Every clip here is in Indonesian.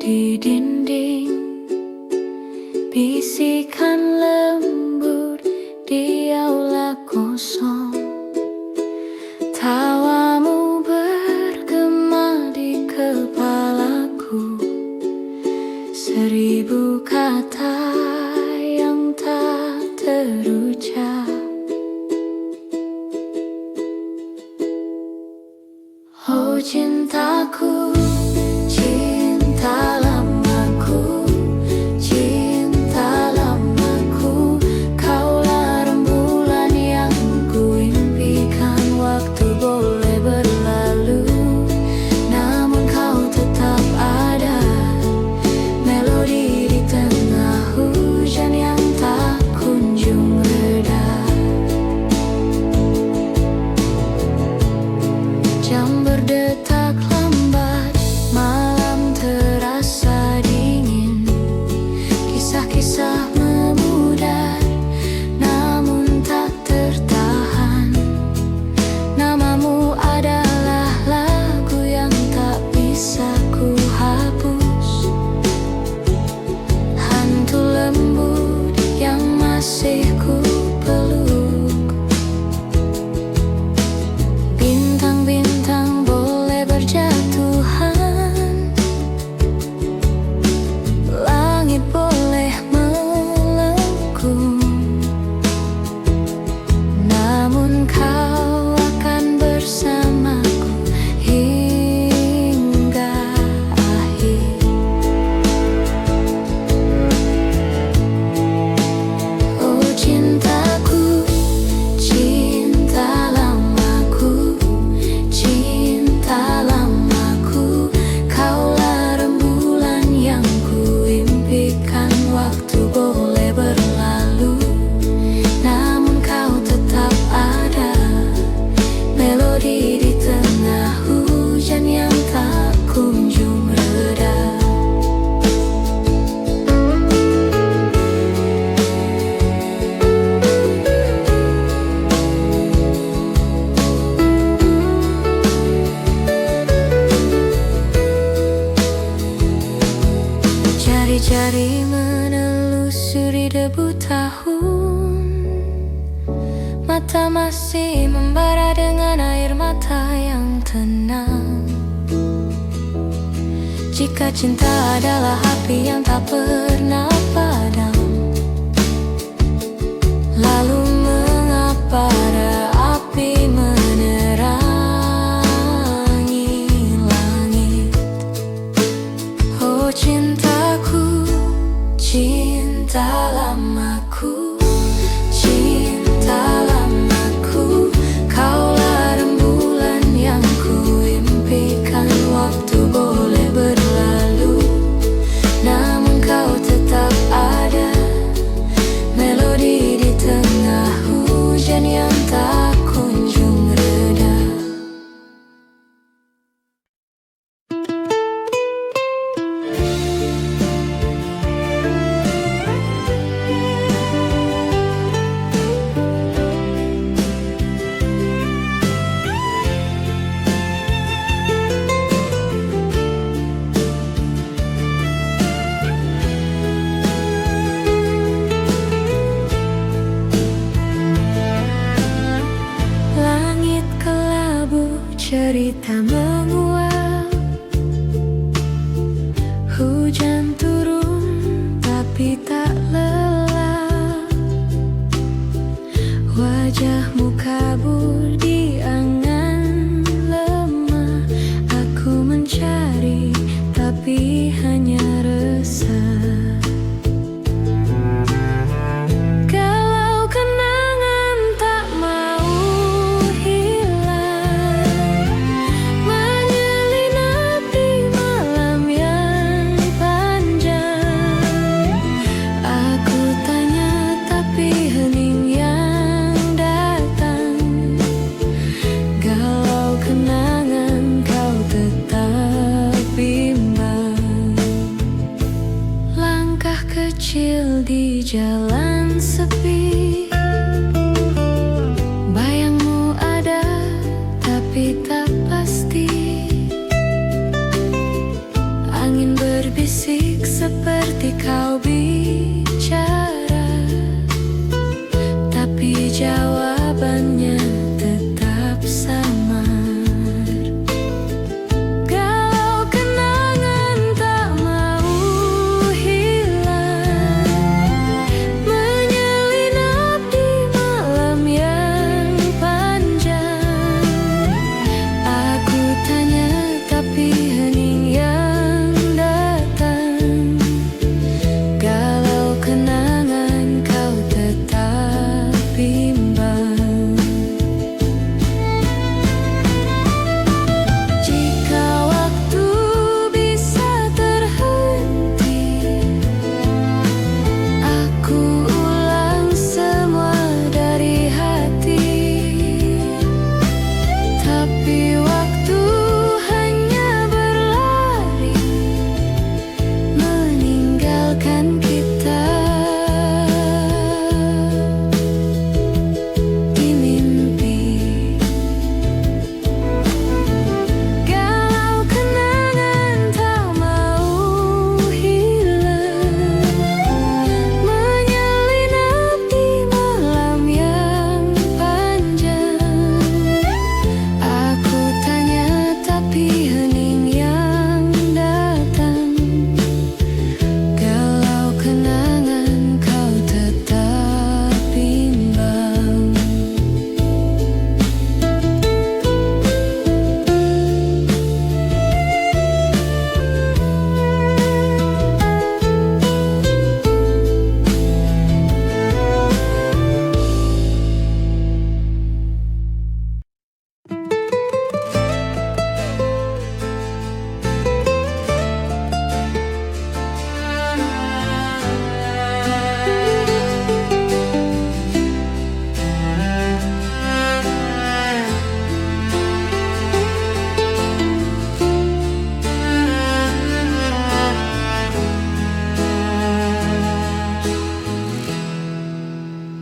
di dinding, bisikan lembut di aula kosong. Tawamu bergema di kepalaku, 1000 kata yang tak terucap. Oh cintaku, cinta lamaku, cinta lamaku, kaulah rembulan yang kuimpikan. Waktu boleh berlalu, namun kau tetap ada, melodi di tengah hujan yang tak kunjung reda. Jam berdetak lambat, malam terasa dingin. Kisah-kisah memudar, namun tak tertahan. Namamu adalah lagu yang tak bisa ku hapus. Hantu lembut yang masih ku peluk. Bintang-bintang boleh berjatuhan, langit boleh melengkung, namun kau akan bersamaku hingga akhir. Oh cintaku, cinta lamaku, cinta lamaku, kaulah rembulan yang kuimpikan. Waktu boleh berlalu, namun kau tetap ada, melodi di tengah hujan yang tak kunjung reda. Jari-jari menelusuri debu tahun, mata masih membara dengan air mata yang tenang. Jika cinta adalah api yang tak pernah padam, lalu mengapa ada api menerangi langit? Oh cintaku, cinta lamaku, cinta lamaku, kaulah rembulan yang kuimpikan. Waktu boleh berlalu, namun kau tetap ada, melodi di tengah hujan yang tak kunjung reda. Langit kelabu, cerita menguap. Hujan turun tapi tak lelah. Wajahmu kabur di angan lemah. Aku mencari tapi hanya resah. Kalau kenangan tak mau hilang, menyelinap di malam yang panjang. Aku tanya tapi hening yang datang. Galau kenangan kau tetap bimbang. Langkah kecil di jalan sepi, bayangmu ada tapi tak pasti. Angin berbisik Tapi waktu hanya berlari meninggalkan kita. Di mimpi galau kenangan tak mau hilang, menyelinap di malam yang panjang. Aku tanya tapi hening yang datang. Galau kenangan kau tetap bimbang.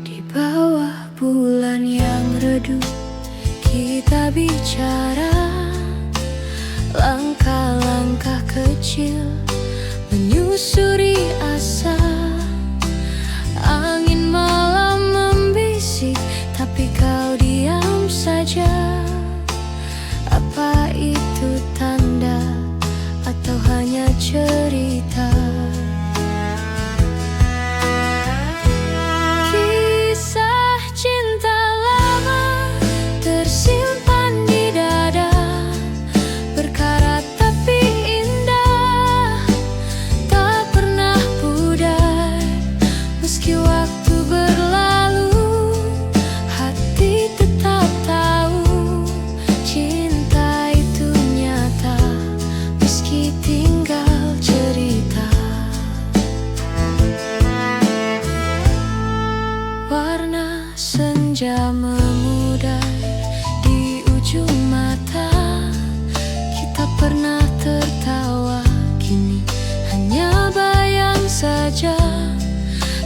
Di bawah bulan yang redup kita bicara, langkah-langkah kecil menyusuri asa. Angin malam membisik tapi kau diam saja. Apa itu tanda atau hanya cerita? Kisah cinta lama tersimpan di dada, berkarat tapi indah, tak pernah pudar. Meski waktu berlalu, hati tetap tahu cinta itu nyata, meski tinggal cerita. Warna senja memudar di ujung mata. Kita pernah tertawa, kini hanya bayang saja.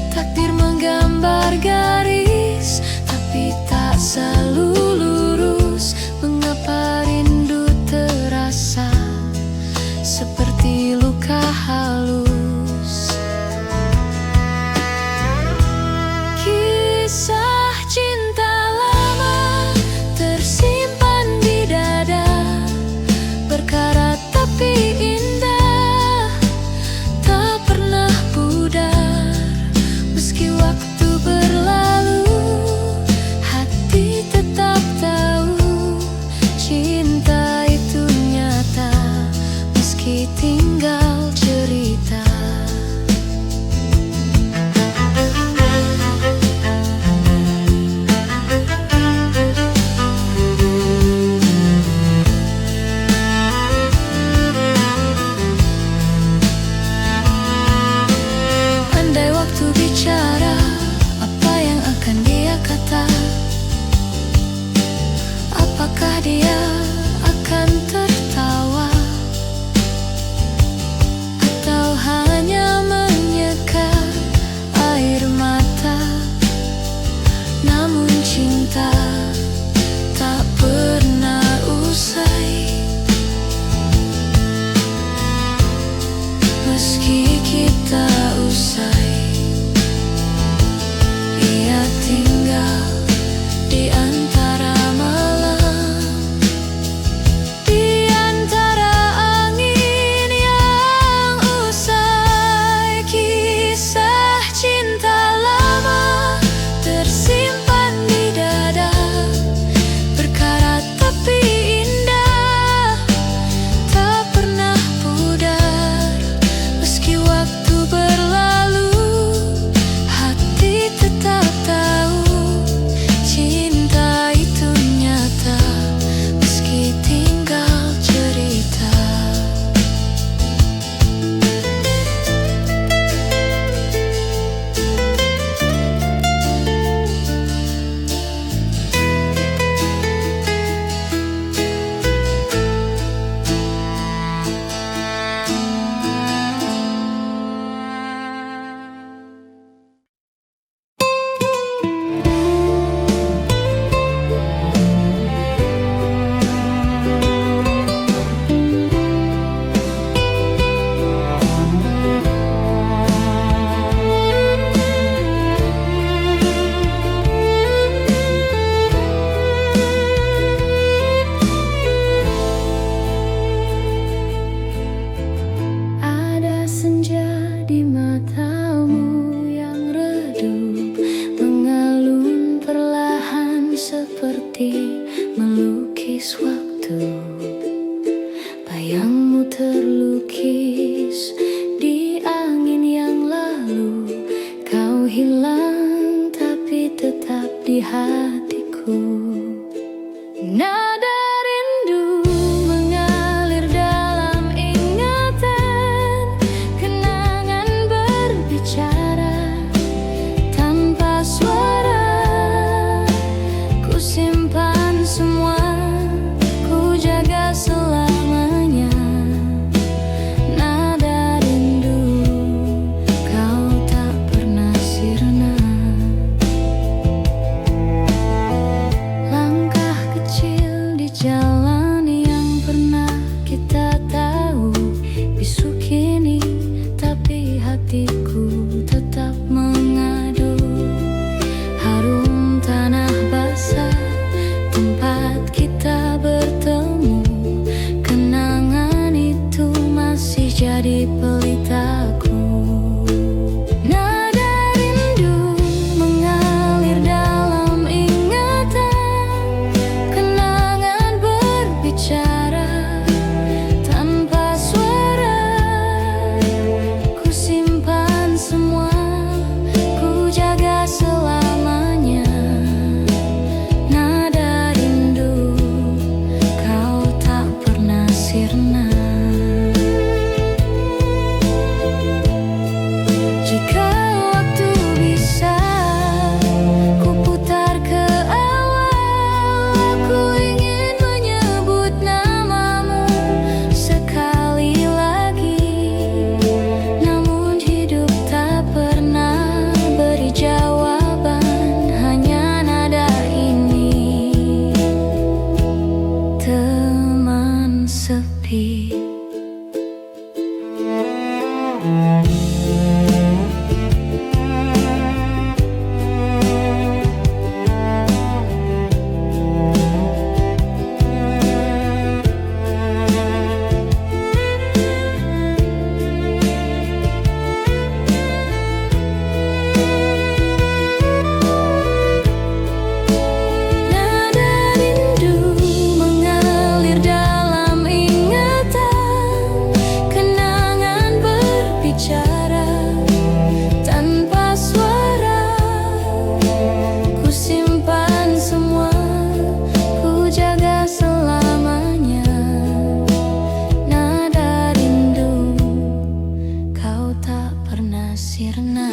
Takdir menggambar garis, tapi tak selalu lurus. Mengapa rindu terasa seperti luka halus? Kisah cinta lama tersimpan di dada, berkarat tapi indah, tak pernah pudar. Meski waktu berlalu, hati tetap tahu garis waktu, bayangmu terlukis di angin yang lalu. Kau hilang tapi tetap di hatiku. Nada rindu mengalir dalam ingatan, kenangan berbicara tanpa suara. Ku simpan semua, ku jaga selamanya. Nada rindu, kau tak pernah sirna. Langkah kecil di jalan yang pernah kita tahu, bisu kini tapi hatiku tetap mengadu. Harum tanah basah tempat kita bertemu, kenangan itu masih jadi pelitaku. Nada rindu mengalir dalam ingatan, kenangan berbicara tanpa suara. Ku simpan semua, ku jaga selamanya. Nada rindu, kau tak pernah sirna. Jika waktu bisa ku putar ke awal, aku ingin menyebut namamu sekali lagi. Namun hidup tak pernah beri jawaban, hanya nada ini, teman sepi. Nada rindu mengalir dalam ingatan, kenangan berbicara tanpa suara. Ku simpan semua, ku jaga selamanya. Nada rindu, kau tak pernah sirna.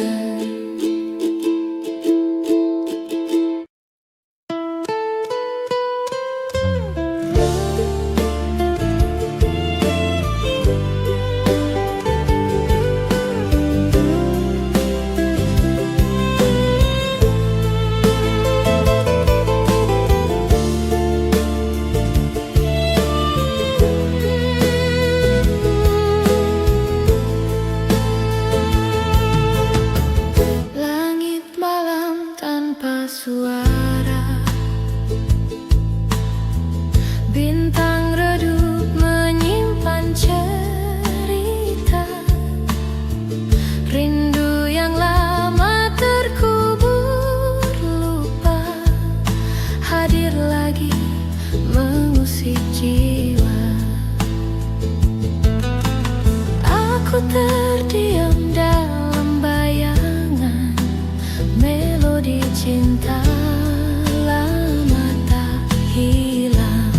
Langit malam tanpa suara, bintang redup menyimpan cerita. Rindu yang lama terkubur lupa, hadir lagi mengusik jiwa. Aku terdiam dalam bayangan, melodi cinta lama tak hilang.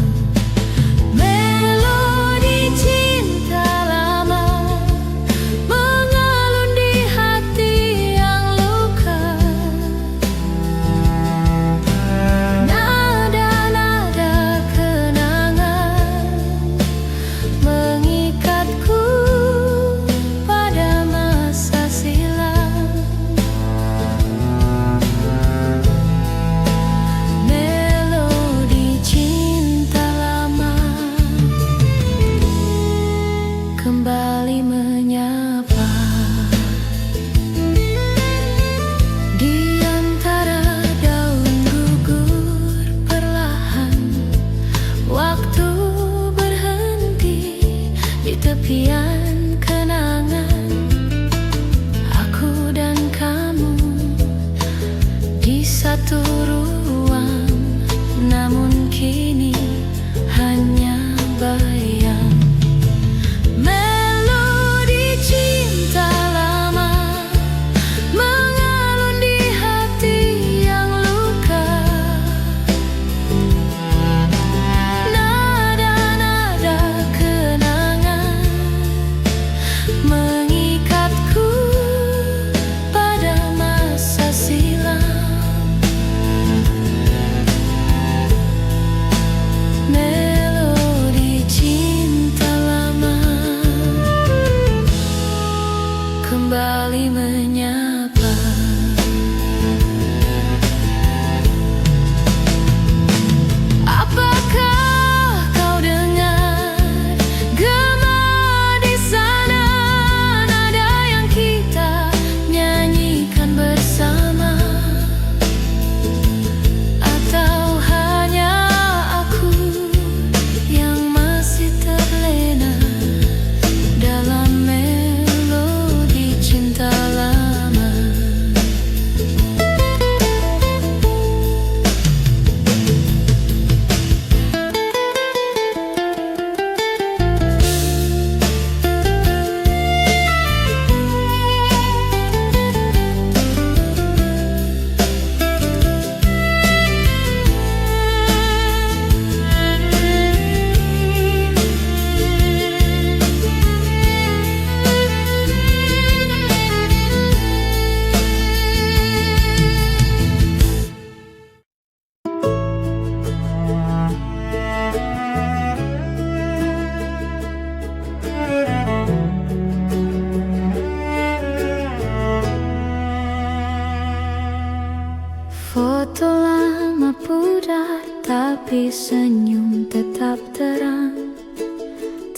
tetap terang.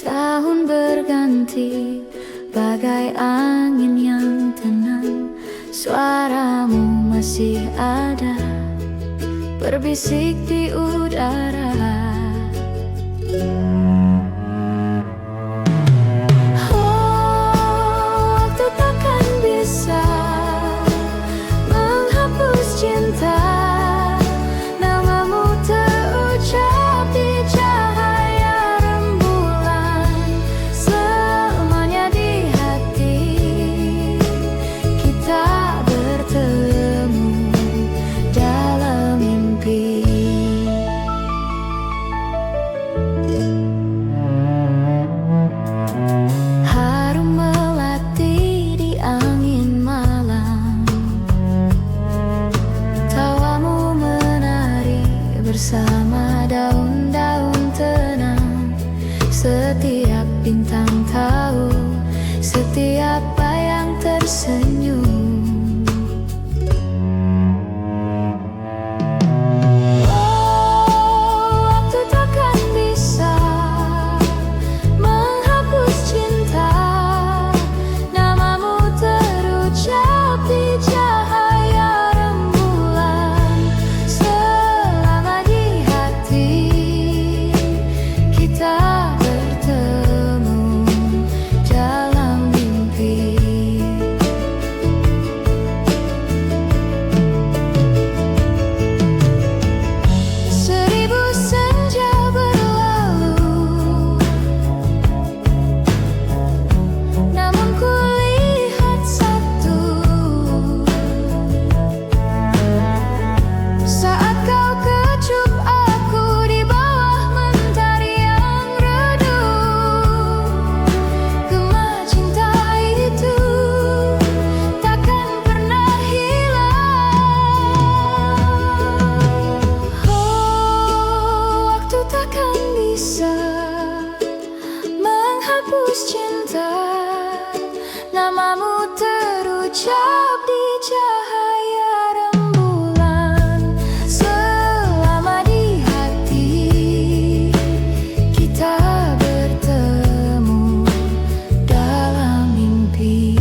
Tahun berganti bagai angin yang tenang. Suaramu masih ada, berbisik di udara. Waktu takkan bisa menghapus cinta. Namamu terucap di cahaya rembulan. Selamanya di hati kita bertemu dalam mimpi. Harum melati di angin malam. Tawamu menari bersama daun-daun tenang. Setiap bintang tahu, setiap bayang tersenyum. Waktu takkan bisa menghapus cinta. Namamu terucap di cahaya rembulan. Selama di hati kita bertemu dalam mimpi. Seribu senja berlalu, namun kulihat satu. Saat kau kecup aku di bawah mentari yang redup. Gema cinta itu takkan pernah hilang. Waktu takkan bisa menghapus cinta. Namamu terucap di cahaya rembulan. Selama di hati kita bertemu dalam mimpi.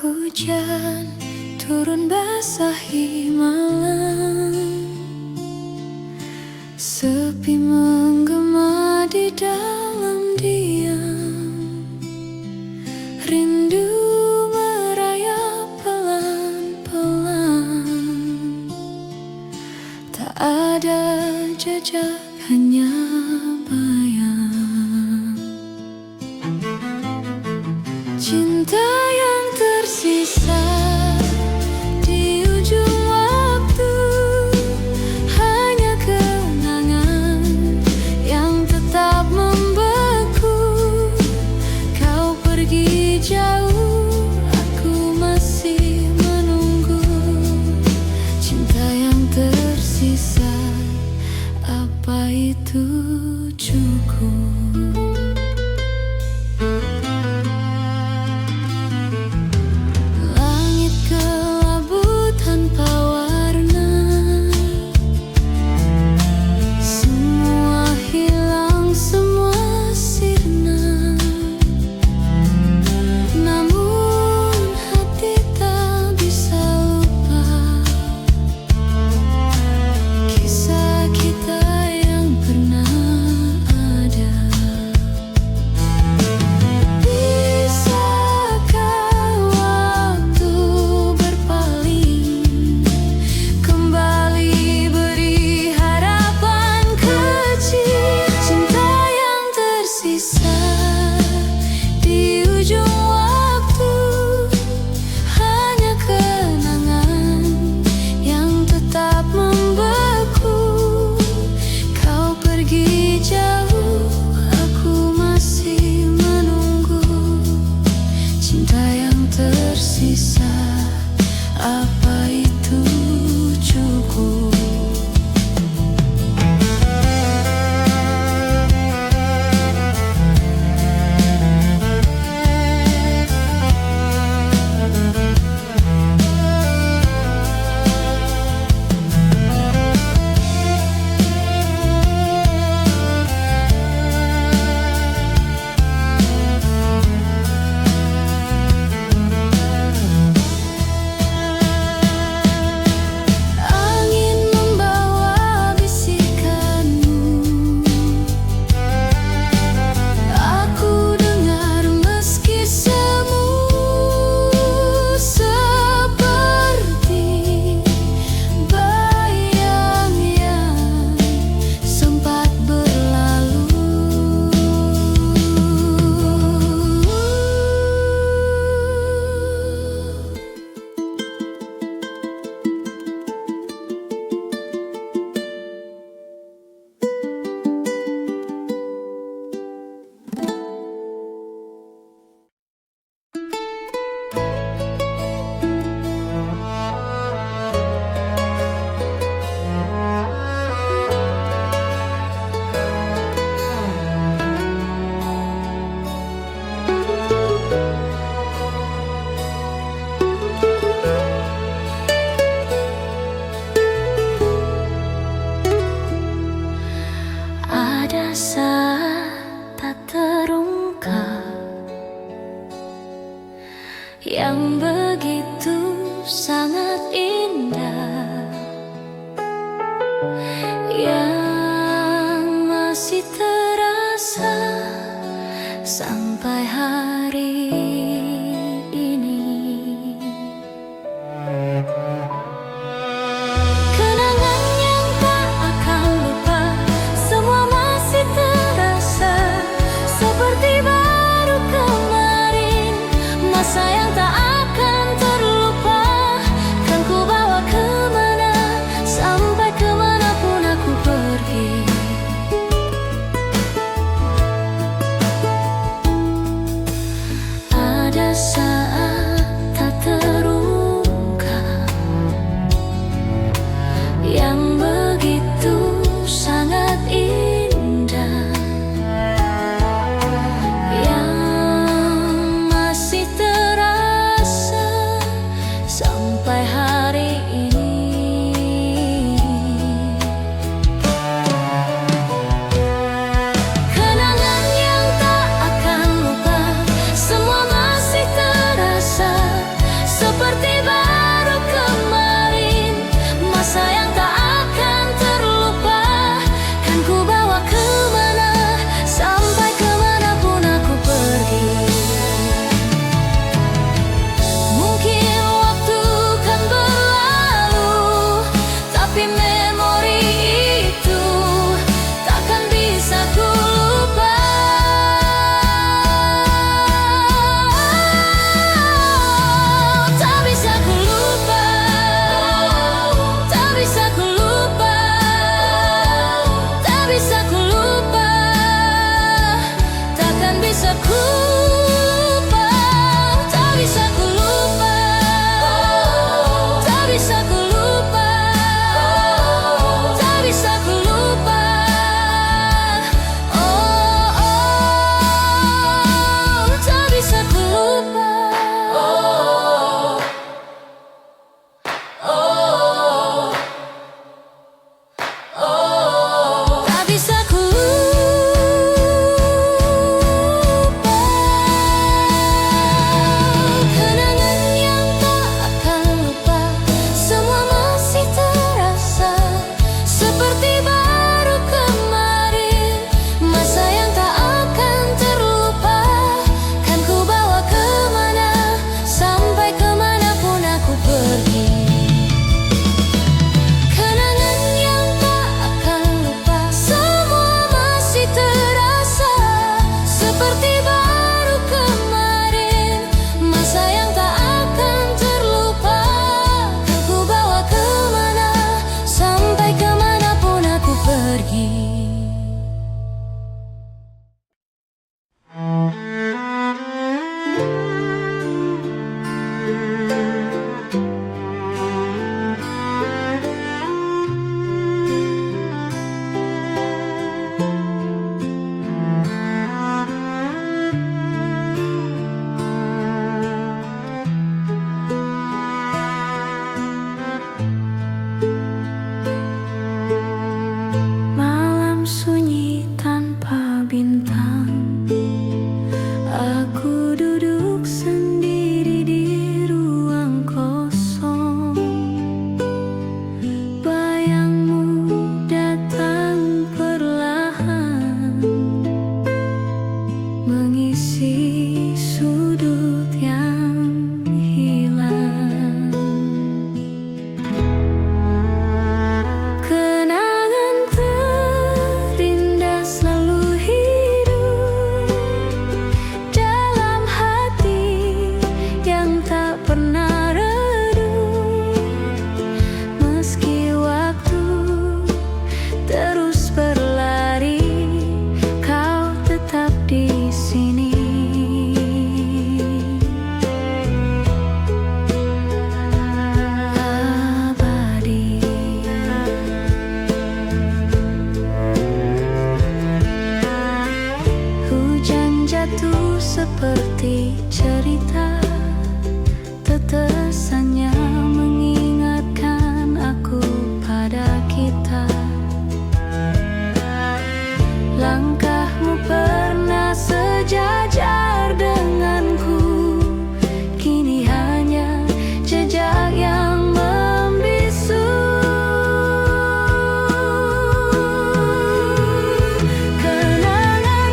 Hujan turun basahi malam. Sepi menggema di dalam diam. Rindu merayap pelan-pelan. Tak ada jejak, hanya bayang. Cinta yang tersisa di ujung waktu, hanya kenangan yang tetap membeku. Kau pergi jauh, aku masih menunggu. Cinta yang tersisa, apa itu cukup? terasa sampai hari ini. Kenangan yang tak akan lupa, semua masih terasa seperti baru kemarin. Masa yang tak akan terlupa, kan ku bawa kemana, sampai kemanapun aku pergi. Ada saat tak terungkap yang begitu sangat indah, yang masih terasa sampai hari ini. Kenangan yang tak akan lupa, semua masih terasa seperti baru kemarin. Masa yang tak akan terlupa, kan ku bawa kemana, sampai kemanapun aku pergi. Mungkin waktu kan berlalu, tapi memori itu takkan bisa ku lupa. Tak bisa ku lupa, tak bisa ku lupa, tak bisa ku lupa, takkan bisa ku lupa. Tak bisa ku lupa, tak bisa ku lupa, tak bisa ku lupa. Oh, oh, tak bisa ku lupa. Oh, oh, oh, tak bisa ku lupa. Kenangan yang tak akan lupa, semua masih terasa seperti baru kemarin. Masa yang tak akan terlupa, kan ku bawa kemana, sampai kemanapun aku pergi. Kenangan yang tak akan lupa, semua masih terasa seperti baru kemarin. Masa yang tak akan terlupa, kan ku bawa kemana, sampai kemanapun aku pergi. Malam sunyi tanpa bintang, aku duduk sendiri di ruang kosong. Bayangmu datang perlahan, mengisi sudut yang hilang. Kenangan terindah selalu hidup dalam hati yang tak pernah redup. Meski waktu terus berlari, kau tetap di sini. Abadi. Hujan jatuh seperti cerita, tetesannya mengingatkan aku pada kita. Langkahmu pernah sejajar denganku, kini hanya jejak yang membisu. Kenangan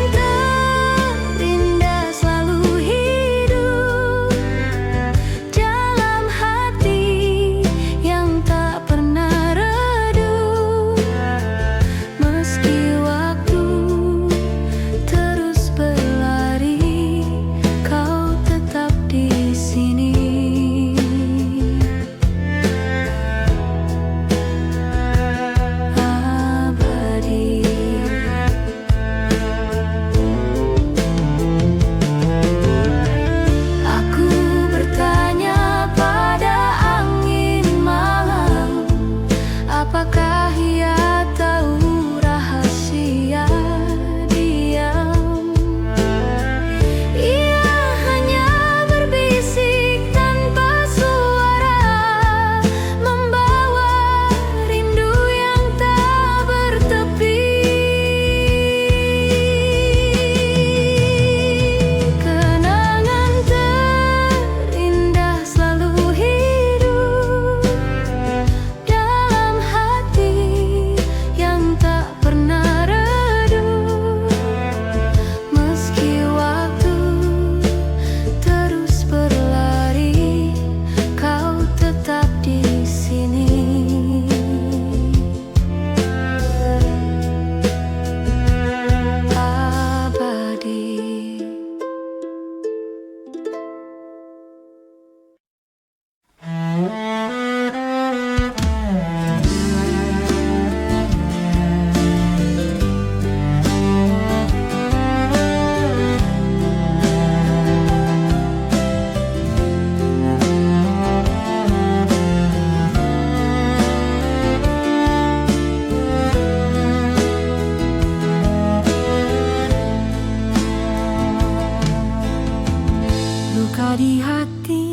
di hati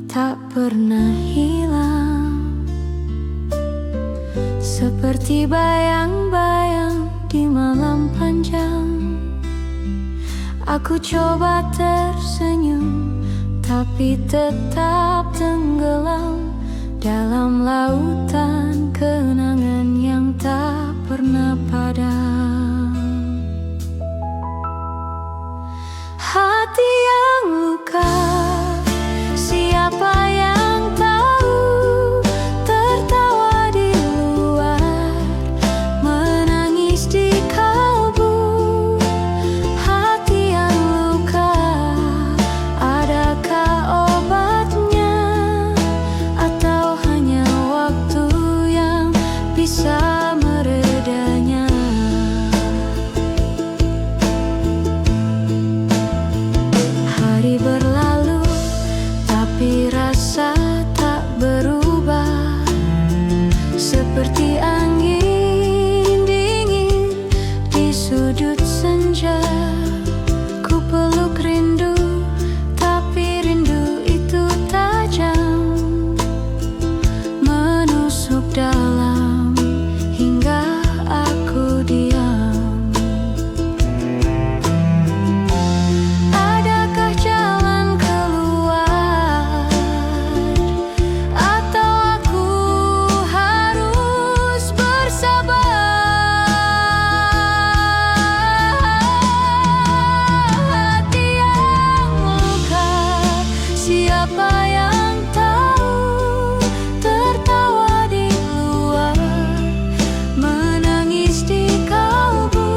tak pernah hilang, seperti bayang-bayang di malam panjang. Aku coba tersenyum, tapi tetap tenggelam dalam lautan kenangan yang tak pernah padam. Hati yang luka, siapa yang tahu? Tertawa di luar, menangis di kalbu. Hati yang luka, adakah obatnya? Atau hanya waktu yang bisa meredanya? Hari berlalu, tapi rasa tak berubah. Seperti angin dingin di sudut senja. Ku peluk rindu, tapi rindu itu tajam, menusuk dalam hingga aku diam. Adakah jalan keluar? Atau aku harus bersabar? Hati yang luka, siapa yang tahu? Tertawa di luar, menangis di kalbu.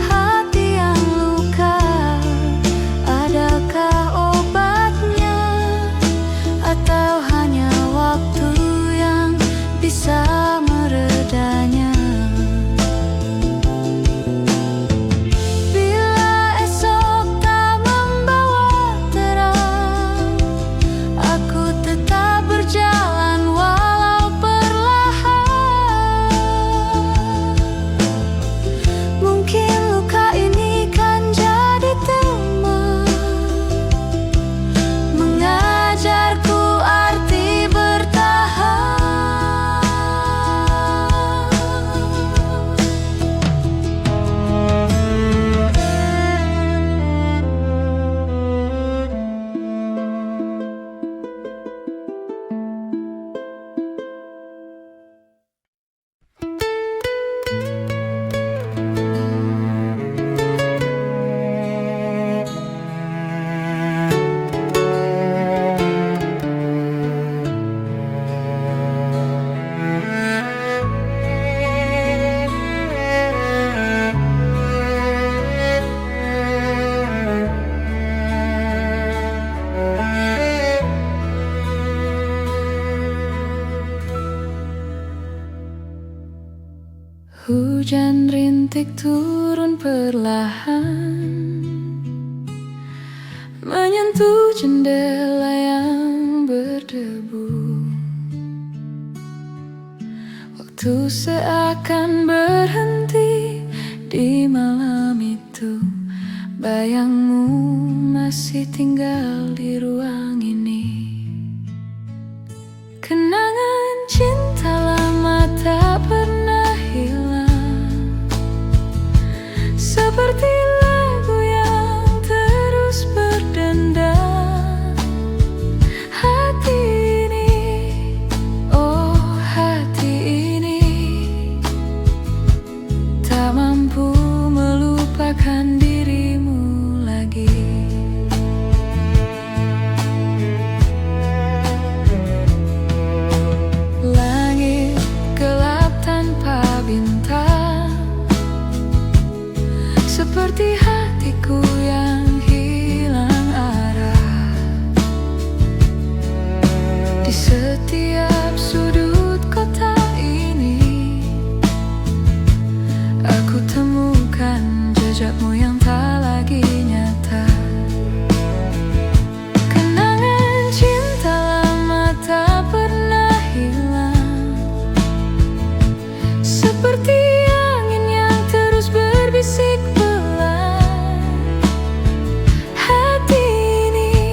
Hati yang luka, adakah obatnya? Atau hanya waktu yang bisa meredanya? Bila esok tak membawa terang, aku tetap berjalan walau perlahan. Mungkin luka ini kan jadi teman, mengajarku arti bertahan. Hujan rintik turun perlahan, menyentuh jendela yang berdebu. Waktu seakan berhenti di malam itu. Bayangmu masih tinggal di ruang ini. Kenangan cinta lama tak pernah hilang, seperti lagu yang terus berdendang. Hati ini, oh hati ini, tak mampu melupakan dirimu lagi. Langit gelap tanpa bintang, seperti hatiku yang hilang arah. Di setiap sudut kota ini, aku temukan jejakmu yang tak lagi nyata. Kenangan cinta lama tak pernah hilang, seperti angin yang terus berbisik pelan. Hati ini,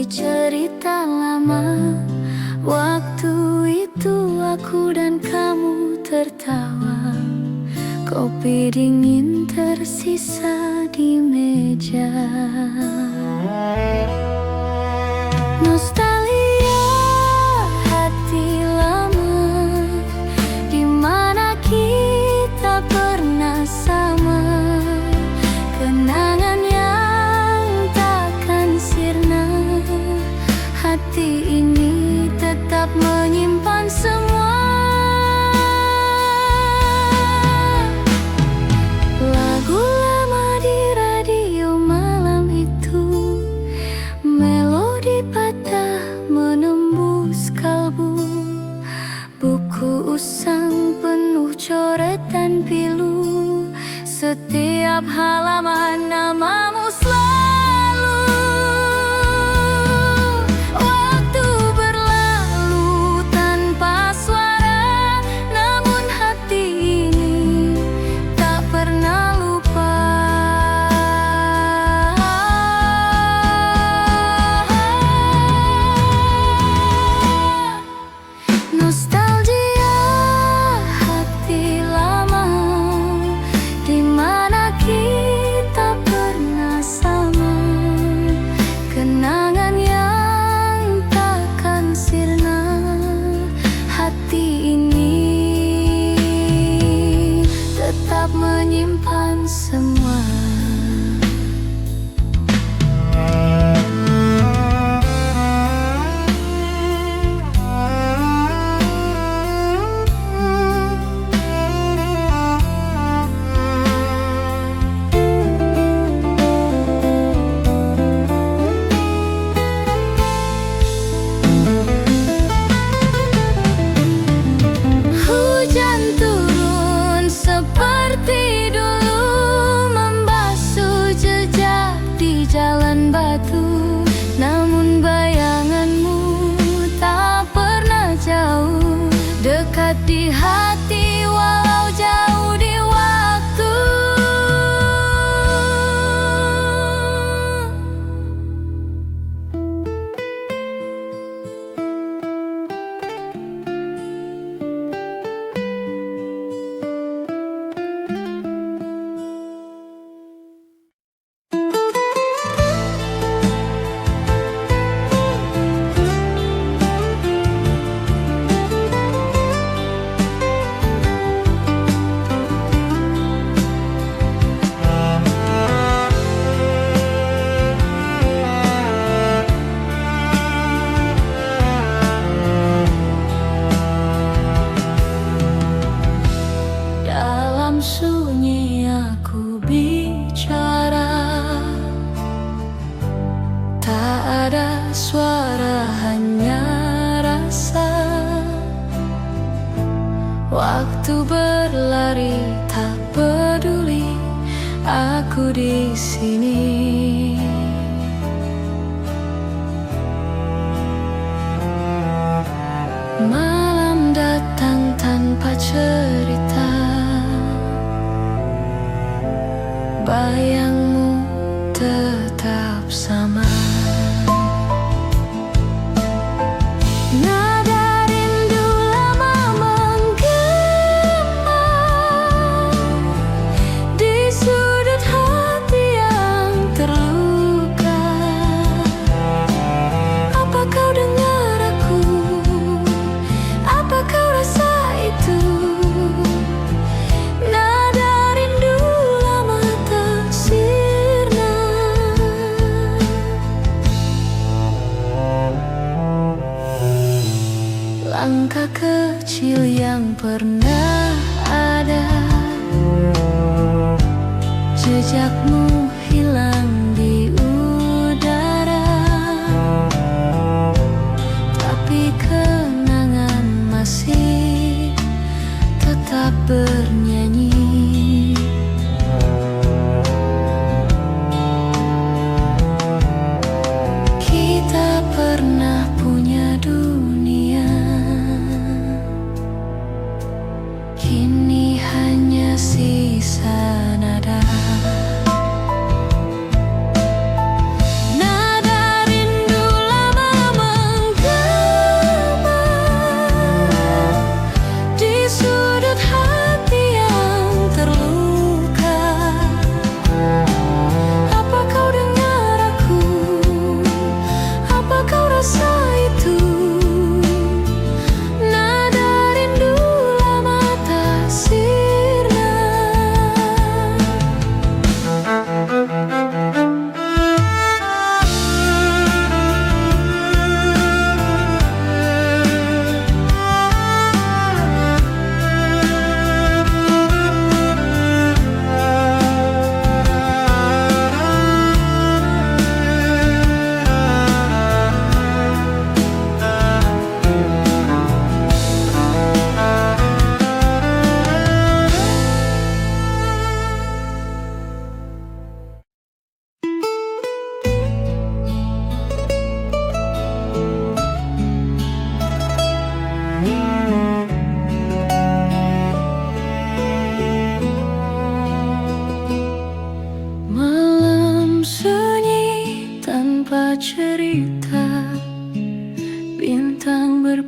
cerita lama. Waktu itu aku dan kamu tertawa, kopi dingin tersisa di meja. Nostalgia hati lama, di mana kita pernah sama. Kenangan yang takkan sirna, hati ini tetap menyimpan semua. Lagu lama di radio malam itu, melodi patah menembus kalbu. Buku usang penuh coretan pilu, setiap halaman namamu selalu. Waktu berlalu tanpa suara, namun hati ini tak pernah lupa. Nostalgia hati lama, di mana kita pernah sama. Kenangan yang takkan sirna, hati ini tetap menyimpan semua. Hujan turun seperti dulu, membasuh jejak di jalan batu. Namun bayanganmu tak pernah jauh, dekat di hati walau jauh di waktu. Dalam sunyi aku bicara, tak ada suara, hanya rasa. Waktu berlari tak peduli, aku di sini. Malam datang tanpa cerita, bayangmu tetap sama. Nada rindu lama menggema di sudut hati yang terluka. Apa kau dengar aku? Apa kau rasa itu? Nada rindu lama tak sirna. Langkah kecil yang pernah ada, jejakmu hilang di udara. Tapi kenangan masih tetap bernyanyi. Kita pernah punya dunia, kini hanya sisa nada.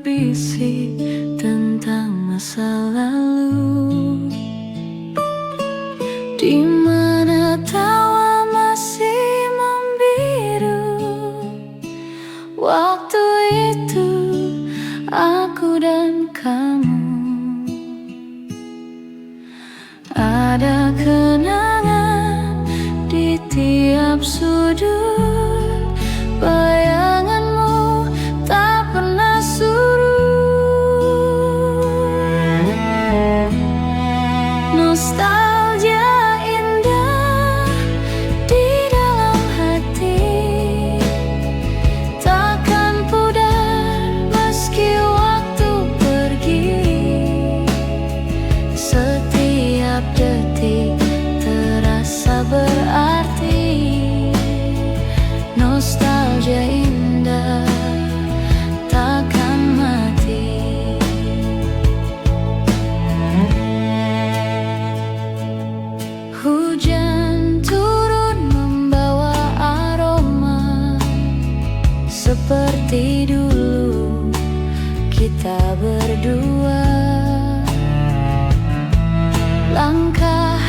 berbisik tentang masa lalu, di mana tawa masih membiru. Waktu itu aku dan kamu ada kenangan di tiap sudut. Bayanganmu tak pernah surut. Nostalgia indah di dalam hati, takkan pudar meski waktu pergi. Setiap detik terasa berarti. Nostalgia indah takkan mati. Hujan turun membawa aroma, seperti dulu kita berdua. Langkah